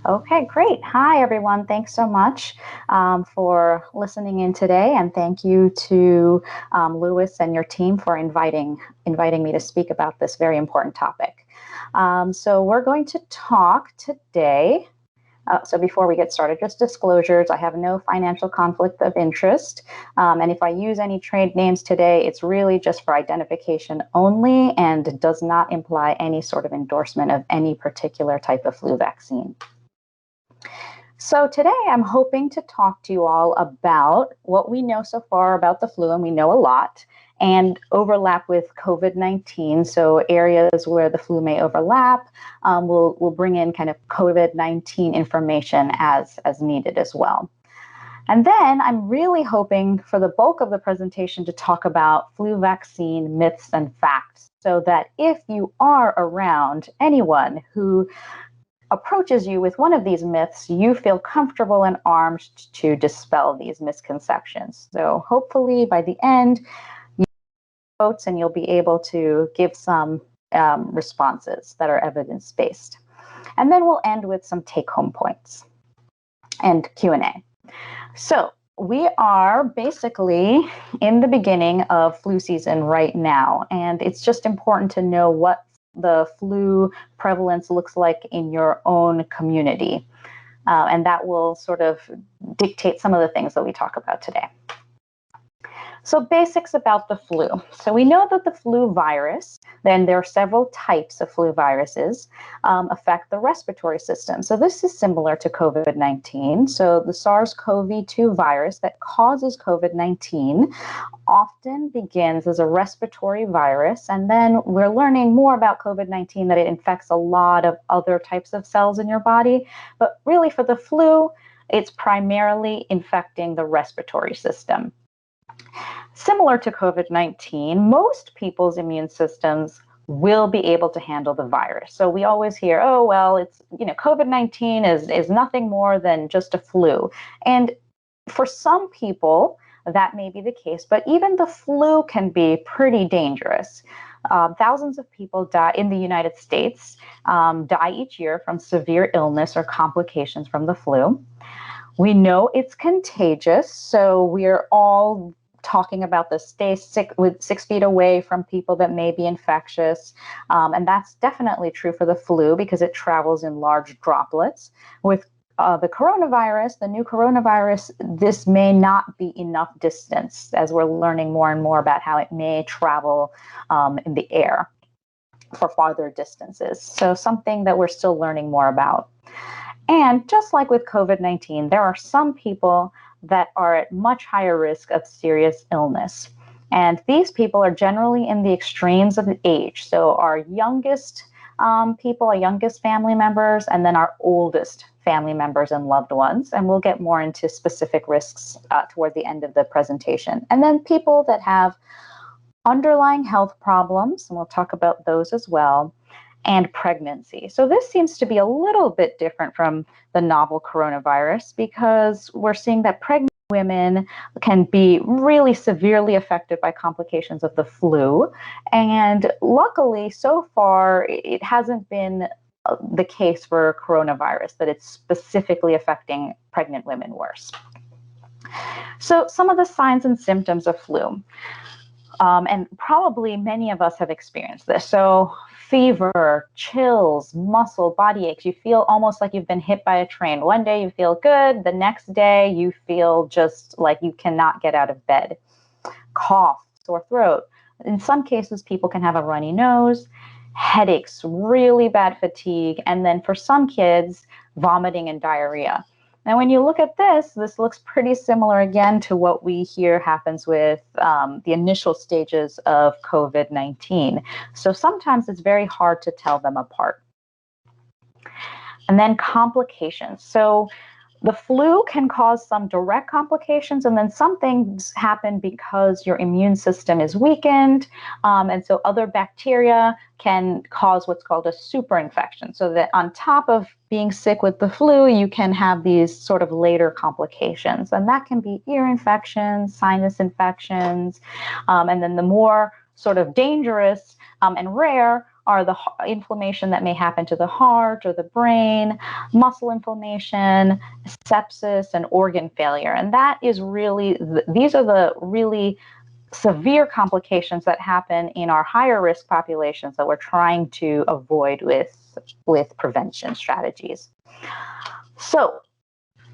Okay, great. Hi, everyone. Thanks so much for listening in today, and thank you to Lewis and your team for inviting me to speak about this very important topic. So we're going to talk today. So before we get started, just disclosures. I have no financial conflict of interest. And if I use any trade names today, it's really just for identification only and does not imply any sort of endorsement of any particular type of flu vaccine. So today I'm hoping to talk to you all about what we know so far about the flu, and we know a lot, and overlap with COVID-19. So areas where the flu may overlap, we'll bring in kind of COVID-19 information as needed as well. And then I'm really hoping for the bulk of the presentation to talk about flu vaccine myths and facts, so that if you are around anyone who approaches you with one of these myths, you feel comfortable and armed to dispel these misconceptions. So hopefully by the end, you votes and you'll be able to give some responses that are evidence-based. And then we'll end with some take-home points and Q&A. So we are basically in the beginning of flu season right now, and it's just important to know what the flu prevalence looks like in your own community. And that will sort of dictate some of the things that we talk about today. So basics about the flu. So we know that the flu virus, then there are several types of flu viruses, affect the respiratory system. So this is similar to COVID-19. So the SARS-CoV-2 virus that causes COVID-19 often begins as a respiratory virus. And then we're learning more about COVID-19 that it infects a lot of other types of cells in your body. But really for the flu, it's primarily infecting the respiratory system. Similar to COVID-19, most people's immune systems will be able to handle the virus. So we always hear, oh, well, it's, COVID-19 is nothing more than just a flu. And for some people, that may be the case, but even the flu can be pretty dangerous. Thousands of people die in the United States, die each year from severe illness or complications from the flu. We know it's contagious, so we're all talking about the stay 6 feet away from people that may be infectious. And that's definitely true for the flu because it travels in large droplets. With the coronavirus, the new coronavirus, this may not be enough distance, as we're learning more and more about how it may travel in the air for farther distances. So something that we're still learning more about. And just like with COVID-19, there are some people that are at much higher risk of serious illness. And these people are generally in the extremes of age. So our youngest people, our youngest family members, and then our oldest family members and loved ones. And we'll get more into specific risks toward the end of the presentation. And then people that have underlying health problems, and we'll talk about those as well, and pregnancy. So this seems to be a little bit different from the novel coronavirus because we're seeing that pregnant women can be really severely affected by complications of the flu. And luckily, so far, it hasn't been the case for coronavirus, that it's specifically affecting pregnant women worse. So some of the signs and symptoms of flu, and probably many of us have experienced this. So fever, chills, muscle, body aches. You feel almost like you've been hit by a train. One day you feel good. The next day you feel just like you cannot get out of bed. Cough, sore throat. In some cases, people can have a runny nose, headaches, really bad fatigue, and then for some kids, vomiting and diarrhea. Now, when you look at this looks pretty similar again to what we hear happens with the initial stages of COVID-19. So sometimes it's very hard to tell them apart. And then complications. So the flu can cause some direct complications, and then some things happen because your immune system is weakened. And so other bacteria can cause what's called a superinfection. So that on top of being sick with the flu, you can have these sort of later complications. And that can be ear infections, sinus infections. And then the more sort of dangerous and rare are the inflammation that may happen to the heart or the brain, muscle inflammation, sepsis, and organ failure. And that is really, these are the really severe complications that happen in our higher risk populations that we're trying to avoid with prevention strategies. So,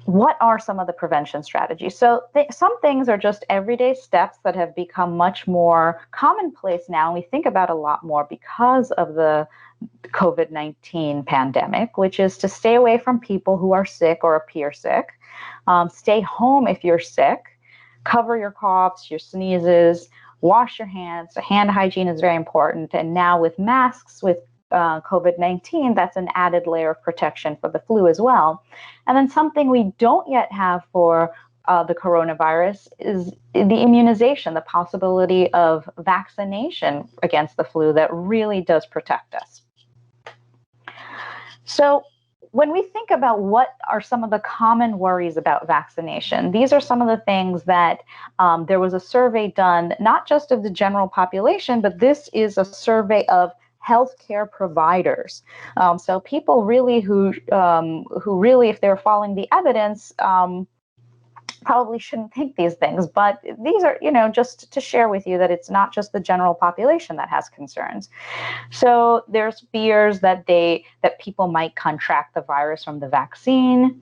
what are some of the prevention strategies? So some things are just everyday steps that have become much more commonplace now, and we think about a lot more because of the COVID-19 pandemic, which is to stay away from people who are sick or appear sick. Stay home if you're sick. Cover your coughs, your sneezes. Wash your hands. So hand hygiene is very important. And now with masks, with COVID-19, that's an added layer of protection for the flu as well. And then something we don't yet have for the coronavirus is the immunization, the possibility of vaccination against the flu that really does protect us. So when we think about what are some of the common worries about vaccination, these are some of the things that there was a survey done, not just of the general population, but this is a survey of healthcare providers. So people really who really, if they're following the evidence, probably shouldn't think these things. But these are, just to share with you that it's not just the general population that has concerns. So there's fears that people might contract the virus from the vaccine.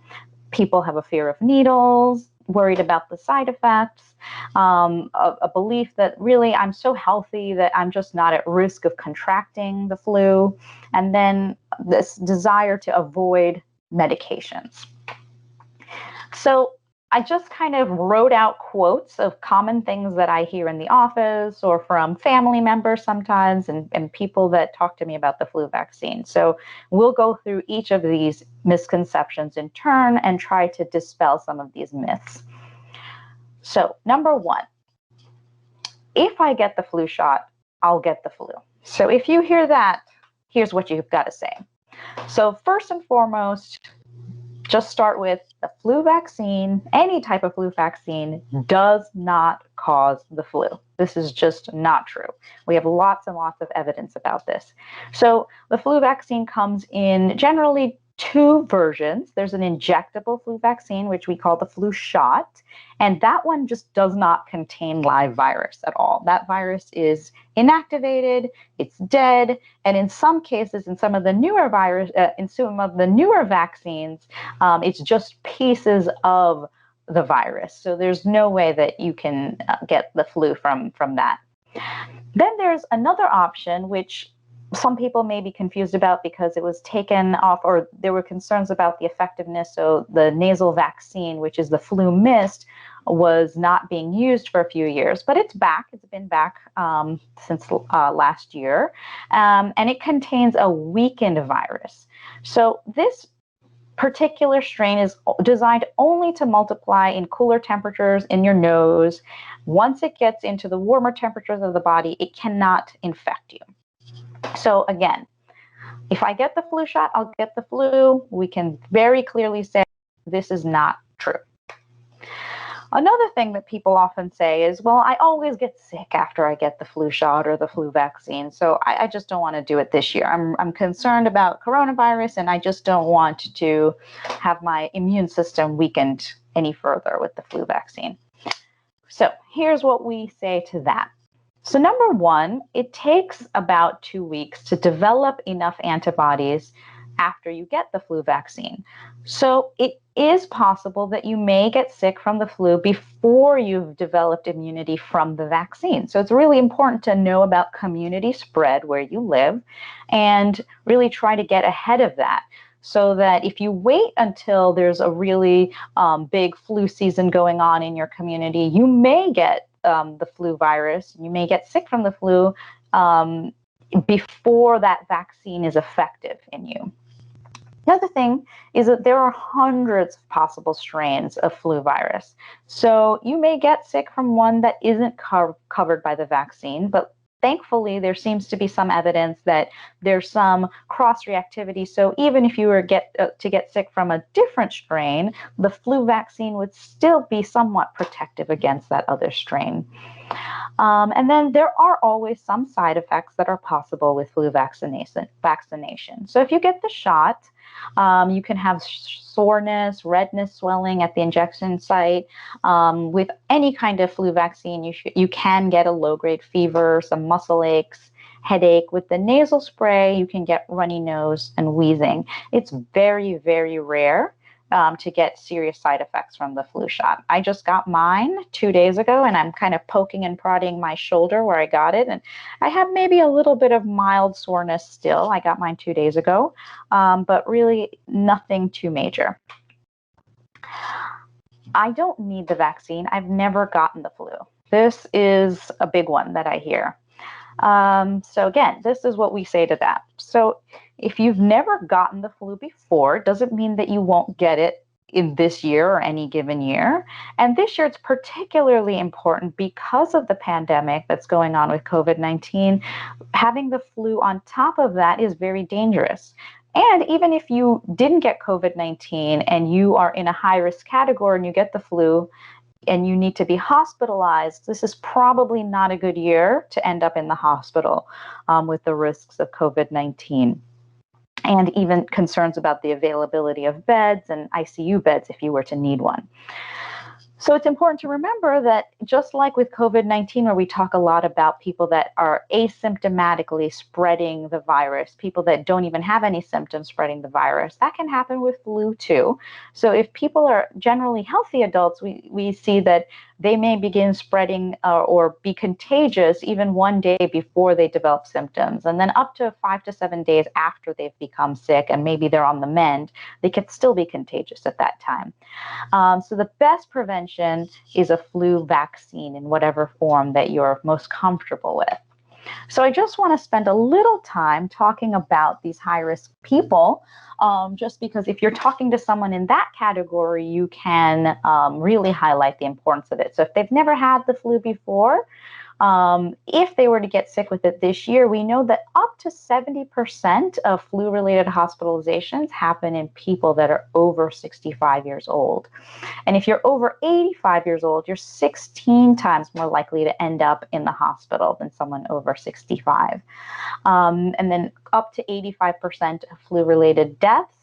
People have a fear of needles, worried about the side effects, a belief that really I'm so healthy that I'm just not at risk of contracting the flu, and then this desire to avoid medications. So I just kind of wrote out quotes of common things that I hear in the office or from family members sometimes and people that talk to me about the flu vaccine. So we'll go through each of these misconceptions in turn and try to dispel some of these myths. So number one, if I get the flu shot, I'll get the flu. So if you hear that, here's what you've got to say. So first and foremost, just start with the flu vaccine. Any type of flu vaccine does not cause the flu. This is just not true. We have lots and lots of evidence about this. So the flu vaccine comes in generally two versions. There's an injectable flu vaccine, which we call the flu shot, and that one just does not contain live virus at all. That virus is inactivated, it's dead, and in some cases, in some of the newer vaccines, it's just pieces of the virus. So there's no way that you can get the flu from that. Then there's another option, which some people may be confused about because it was taken off, or there were concerns about the effectiveness. So the nasal vaccine, which is the flu mist, was not being used for a few years, but it's back. It's been back since last year, and it contains a weakened virus. So this particular strain is designed only to multiply in cooler temperatures in your nose. Once it gets into the warmer temperatures of the body, it cannot infect you. So again, if I get the flu shot, I'll get the flu. We can very clearly say this is not true. Another thing that people often say is, well, I always get sick after I get the flu shot or the flu vaccine, so I just don't want to do it this year. I'm concerned about coronavirus, and I just don't want to have my immune system weakened any further with the flu vaccine. So here's what we say to that. So number one, it takes about 2 weeks to develop enough antibodies after you get the flu vaccine. So it is possible that you may get sick from the flu before you've developed immunity from the vaccine. So it's really important to know about community spread where you live and really try to get ahead of that, so that if you wait until there's a really big flu season going on in your community, you may get the flu virus. You may get sick from the flu before that vaccine is effective in you. The other thing is that there are hundreds of possible strains of flu virus. So you may get sick from one that isn't covered by the vaccine, but thankfully, there seems to be some evidence that there's some cross-reactivity. So even if you were to get sick from a different strain, the flu vaccine would still be somewhat protective against that other strain. And then there are always some side effects that are possible with flu vaccination. So if you get the shot, you can have soreness, redness, swelling at the injection site. With any kind of flu vaccine, you can get a low-grade fever, some muscle aches, headache. With the nasal spray, you can get runny nose and wheezing. It's very, very rare to get serious side effects from the flu shot. I just got mine 2 days ago, and I'm kind of poking and prodding my shoulder where I got it. And I have maybe a little bit of mild soreness still. I got mine 2 days ago, but really nothing too major. I don't need the vaccine. I've never gotten the flu. This is a big one that I hear. So again, this is what we say to that. So if you've never gotten the flu before, doesn't mean that you won't get it in this year or any given year. And this year it's particularly important because of the pandemic that's going on with COVID-19. Having the flu on top of that is very dangerous. And even if you didn't get COVID-19 and you are in a high-risk category and you get the flu, and you need to be hospitalized, this is probably not a good year to end up in the hospital with the risks of COVID-19. And even concerns about the availability of beds and ICU beds if you were to need one. So it's important to remember that just like with COVID-19, where we talk a lot about people that are asymptomatically spreading the virus, people that don't even have any symptoms spreading the virus, that can happen with flu too. So if people are generally healthy adults, we see that they may begin spreading or be contagious even 1 day before they develop symptoms. And then up to 5 to 7 days after they've become sick and maybe they're on the mend, they could still be contagious at that time. So the best prevention is a flu vaccine in whatever form that you're most comfortable with. So I just want to spend a little time talking about these high-risk people, just because if you're talking to someone in that category, you can really highlight the importance of it. So if they've never had the flu before, if they were to get sick with it this year, we know that up to 70% of flu-related hospitalizations happen in people that are over 65 years old. And if you're over 85 years old, you're 16 times more likely to end up in the hospital than someone over 65. And then up to 85% of flu-related deaths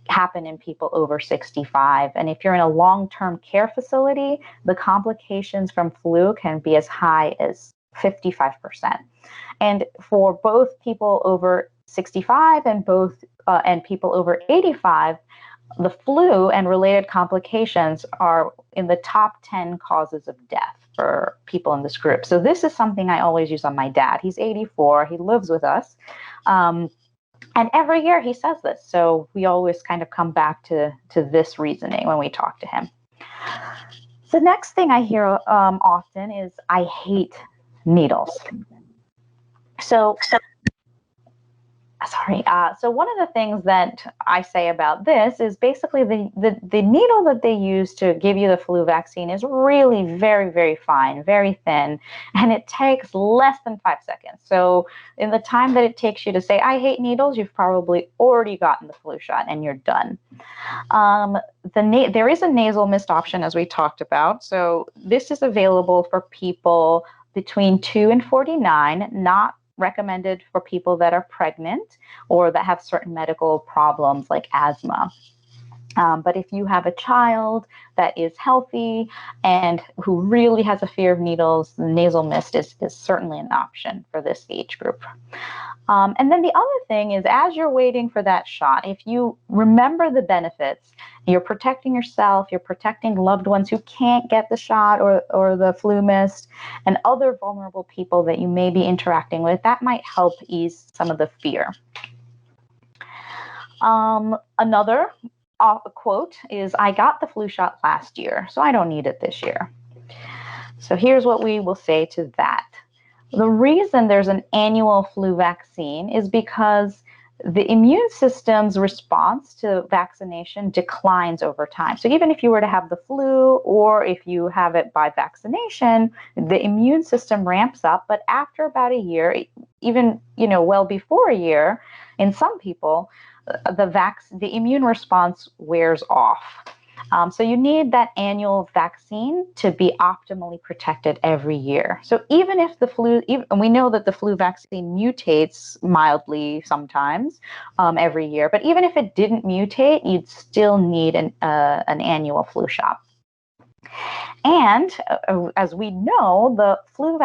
happen in people over 65. And if you're in a long-term care facility, the complications from flu can be as high as 55%. And for both people over 65 and people over 85, the flu and related complications are in the top 10 causes of death for people in this group. So this is something I always use on my dad. He's 84. He lives with us. And every year he says this. So we always kind of come back to this reasoning when we talk to him. The next thing I hear often is, I hate needles. So one of the things that I say about this is basically the needle that they use to give you the flu vaccine is really very, very fine, very thin, and it takes less than 5 seconds. So in the time that it takes you to say, I hate needles, you've probably already gotten the flu shot and you're done. There is a nasal mist option, as we talked about. So this is available for people between 2 and 49, not recommended for people that are pregnant or that have certain medical problems like asthma. But if you have a child that is healthy and who really has a fear of needles, the nasal mist is certainly an option for this age group. And then the other thing is, as you're waiting for that shot, if you remember the benefits, you're protecting yourself, you're protecting loved ones who can't get the shot or the flu mist, and other vulnerable people that you may be interacting with, that might help ease some of the fear. Another quote is, I got the flu shot last year, so I don't need it this year. So here's what we will say to that. The reason there's an annual flu vaccine is because the immune system's response to vaccination declines over time. So even if you were to have the flu, or if you have it by vaccination, the immune system ramps up. But after about a year, even well before a year, in some people, the immune response wears off. So you need that annual vaccine to be optimally protected every year. So even if the flu, and we know that the flu vaccine mutates mildly sometimes every year, but even if it didn't mutate, you'd still need an annual flu shot. And as we know, the flu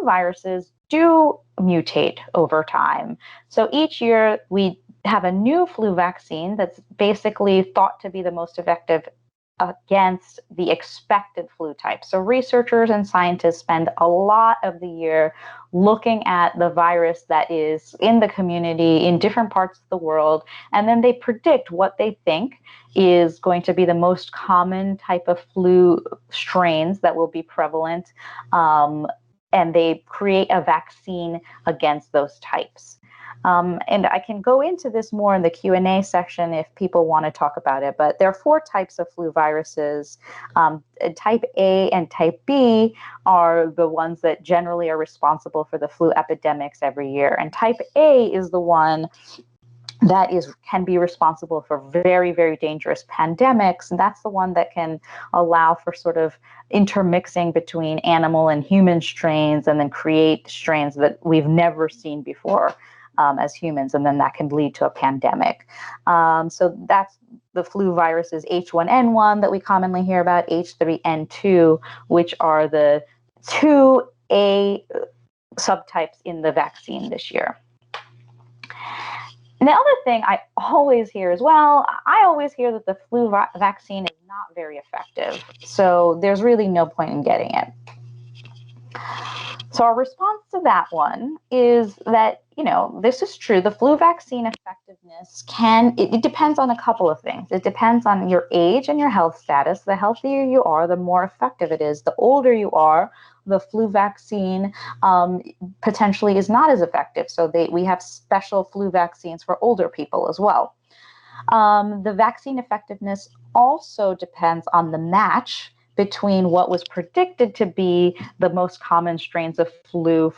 viruses do mutate over time. So each year we have a new flu vaccine that's basically thought to be the most effective against the expected flu type. So researchers and scientists spend a lot of the year looking at the virus that is in the community in different parts of the world, and then they predict what they think is going to be the most common type of flu strains that will be prevalent, and they create a vaccine against those types. And I can go into this more in the Q&A section if people want to talk about it, but there are 4 types of flu viruses. Type A and type B are the ones that generally are responsible for the flu epidemics every year. And type A is the one that can be responsible for very, very dangerous pandemics. And that's the one that can allow for sort of intermixing between animal and human strains, and then create strains that we've never seen before as humans, and then that can lead to a pandemic. So that's the flu viruses H1N1 that we commonly hear about, H3N2, which are the 2A subtypes in the vaccine this year. And the other thing I always hear as well, I always hear that the flu vaccine is not very effective. So there's really no point in getting it. So our response to that one is that, this is true. The flu vaccine effectiveness it depends on a couple of things. It depends on your age and your health status. The healthier you are, the more effective it is. The older you are, the flu vaccine potentially is not as effective. So we have special flu vaccines for older people as well. The vaccine effectiveness also depends on the match between what was predicted to be the most common strains of flu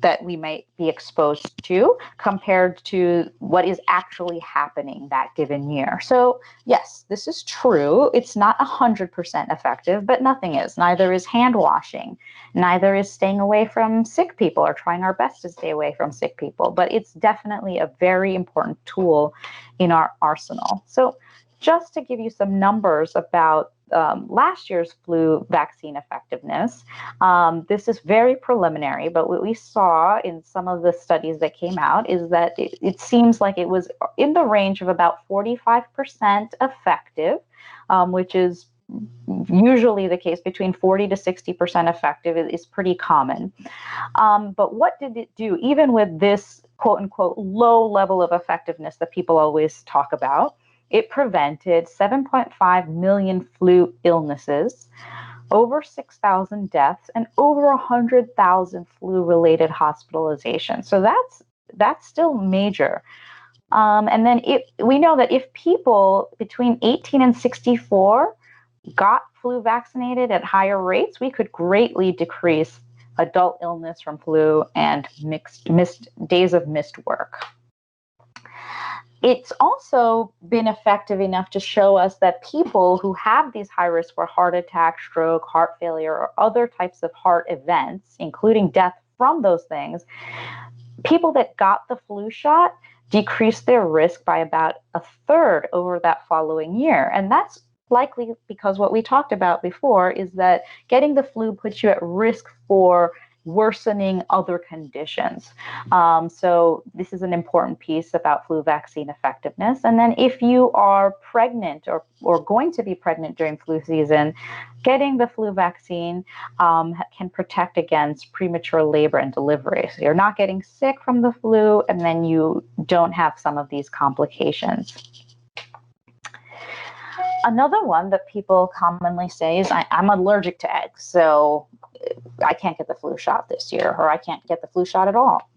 that we might be exposed to, compared to what is actually happening that given year. So yes, this is true. It's not 100% effective, but nothing is. Neither is hand washing. Neither is staying away from sick people, or trying our best to stay away from sick people. But it's definitely a very important tool in our arsenal. So just to give you some numbers about last year's flu vaccine effectiveness, this is very preliminary, but what we saw in some of the studies that came out is that it seems like it was in the range of about 45% effective, which is usually the case. Between 40 to 60% effective is pretty common. But what did it do, even with this quote unquote low level of effectiveness that people always talk about? It prevented 7.5 million flu illnesses, over 6,000 deaths, and over 100,000 flu-related hospitalizations. So that's still major. And then we know that if people between 18 and 64 got flu vaccinated at higher rates, we could greatly decrease adult illness from flu and days of missed work. It's also been effective enough to show us that people who have these high risks for heart attack, stroke, heart failure, or other types of heart events, including death from those things, people that got the flu shot decreased their risk by about a third over that following year. And that's likely because what we talked about before is that getting the flu puts you at risk for worsening other conditions. So this is an important piece about flu vaccine effectiveness. And then if you are pregnant or going to be pregnant during flu season, getting the flu vaccine can protect against premature labor and delivery. So you're not getting sick from the flu, and then you don't have some of these complications. Another one that people commonly say is, I'm allergic to eggs, so I can't get the flu shot this year, or I can't get the flu shot at all.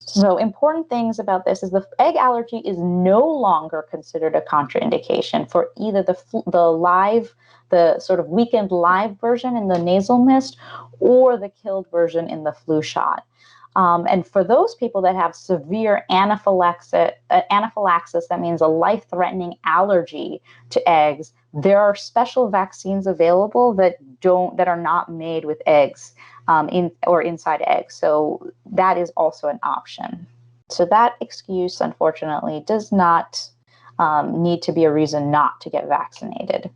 So important things about this is the egg allergy is no longer considered a contraindication for either the sort of weakened live version in the nasal mist or the killed version in the flu shot. And for those people that have severe anaphylaxis, that means a life-threatening allergy to eggs, there are special vaccines available that are not made with eggs inside eggs. So that is also an option. So that excuse, unfortunately, does not need to be a reason not to get vaccinated.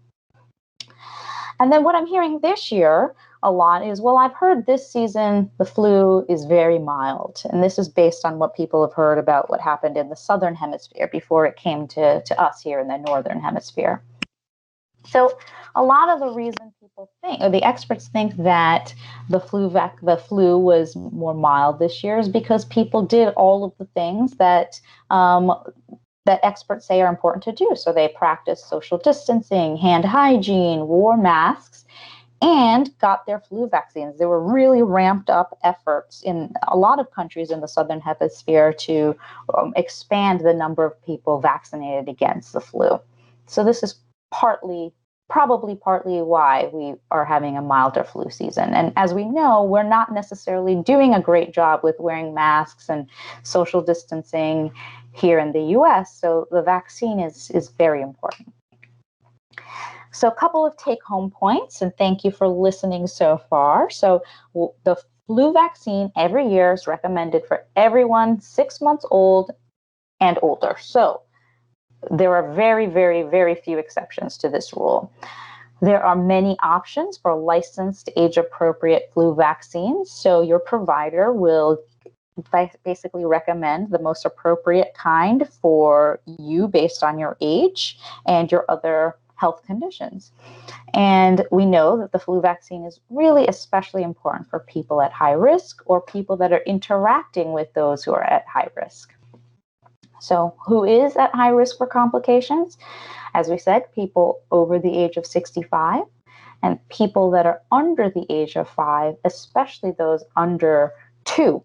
And then what I'm hearing this year a lot is, well, I've heard this season the flu is very mild. And this is based on what people have heard about what happened in the southern hemisphere before it came to us here in the northern hemisphere. So a lot of the reason people think, or the experts think, that the flu was more mild this year is because people did all of the things that that experts say are important to do. So they practiced social distancing, hand hygiene, wore masks, and got their flu vaccines. There were really ramped up efforts in a lot of countries in the southern hemisphere to expand the number of people vaccinated against the flu. So this is probably partly why we are having a milder flu season. And as we know, we're not necessarily doing a great job with wearing masks and social distancing here in the US. So the vaccine is very important. So a couple of take-home points, and thank you for listening so far. So the flu vaccine every year is recommended for everyone 6 months old and older. So there are very, very, very few exceptions to this rule. There are many options for licensed age-appropriate flu vaccines. So your provider will basically recommend the most appropriate kind for you based on your age and your other health conditions. And we know that the flu vaccine is really especially important for people at high risk or people that are interacting with those who are at high risk. So who is at high risk for complications? As we said, people over the age of 65 and people that are under the age of 5, especially those under 2.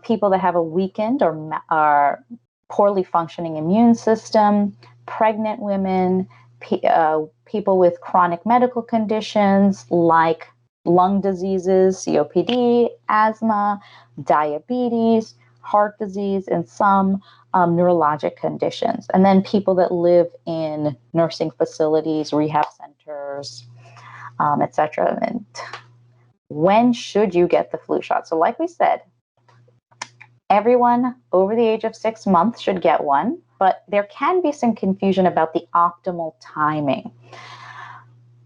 People that have a weakened or poorly functioning immune system, pregnant women, people with chronic medical conditions like lung diseases, COPD, asthma, diabetes, heart disease, and some neurologic conditions. And then people that live in nursing facilities, rehab centers, etc. And when should you get the flu shot? So like we said, everyone over the age of 6 months should get one, but there can be some confusion about the optimal timing.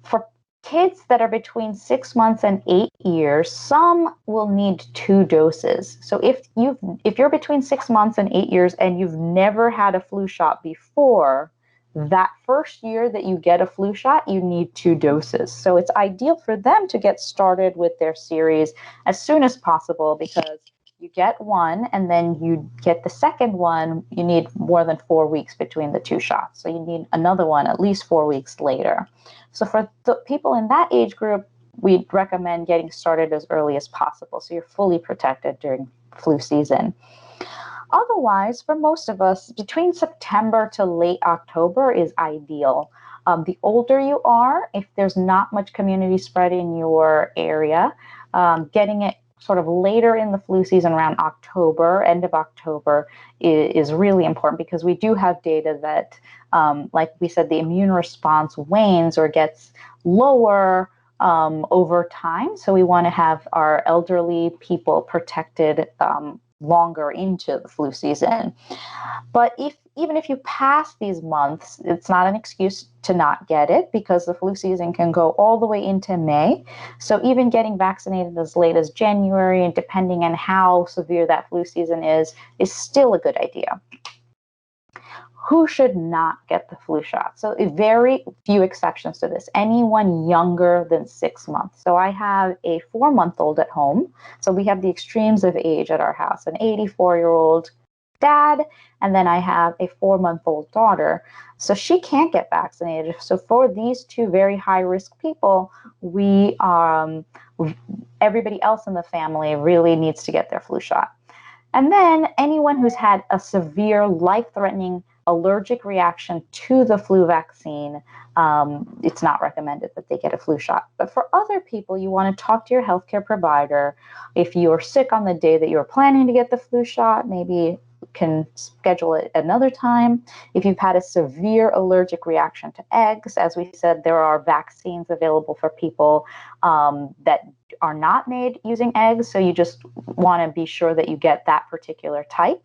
For kids that are between 6 months and 8 years, some will need 2 doses. So if you're between 6 months and 8 years and you've never had a flu shot before, that first year that you get a flu shot, you need 2 doses. So it's ideal for them to get started with their series as soon as possible, because you get one and then you get the second one, you need more than 4 weeks between the 2 shots. So you need another one at least 4 weeks later. So for the people in that age group, we'd recommend getting started as early as possible so you're fully protected during flu season. Otherwise, for most of us, between September to late October is ideal. The older you are, if there's not much community spread in your area, getting it sort of later in the flu season around October, end of October, is really important, because we do have data that, like we said, the immune response wanes or gets lower over time. So we want to have our elderly people protected longer into the flu season. But even if you pass these months, it's not an excuse to not get it, because the flu season can go all the way into May. So even getting vaccinated as late as January, and depending on how severe that flu season is still a good idea. Who should not get the flu shot? So very few exceptions to this. Anyone younger than 6 months. So I have a 4-month-old at home. So we have the extremes of age at our house, an 84-year-old dad, and then I have a 4-month-old daughter. So she can't get vaccinated. So for these 2 very high-risk people, everybody else in the family really needs to get their flu shot. And then anyone who's had a severe life-threatening allergic reaction to the flu vaccine, it's not recommended that they get a flu shot. But for other people, you want to talk to your healthcare provider. If you're sick on the day that you're planning to get the flu shot, maybe can schedule it another time. If you've had a severe allergic reaction to eggs, as we said, there are vaccines available for people that are not made using eggs. So you just want to be sure that you get that particular type.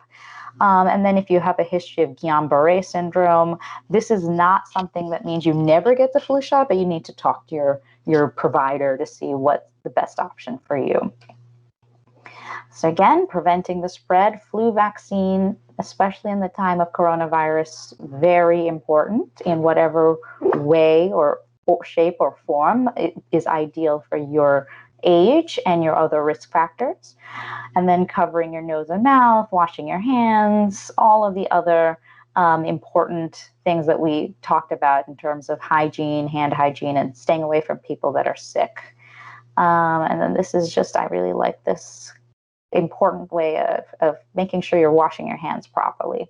And then if you have a history of Guillain-Barré syndrome, this is not something that means you never get the flu shot, but you need to talk to your provider to see what's the best option for you. So again, preventing the spread, flu vaccine, especially in the time of coronavirus, very important in whatever way or shape or form it is ideal for your age and your other risk factors. And then covering your nose and mouth, washing your hands, all of the other important things that we talked about in terms of hygiene, hand hygiene, and staying away from people that are sick. And then this is just, I really like this important way of making sure you're washing your hands properly.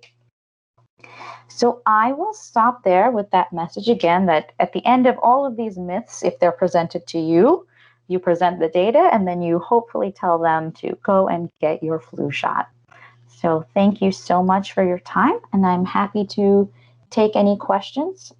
So I will stop there with that message again, that at the end of all of these myths, if they're presented to you, you present the data, and then you hopefully tell them to go and get your flu shot. So thank you so much for your time, and I'm happy to take any questions.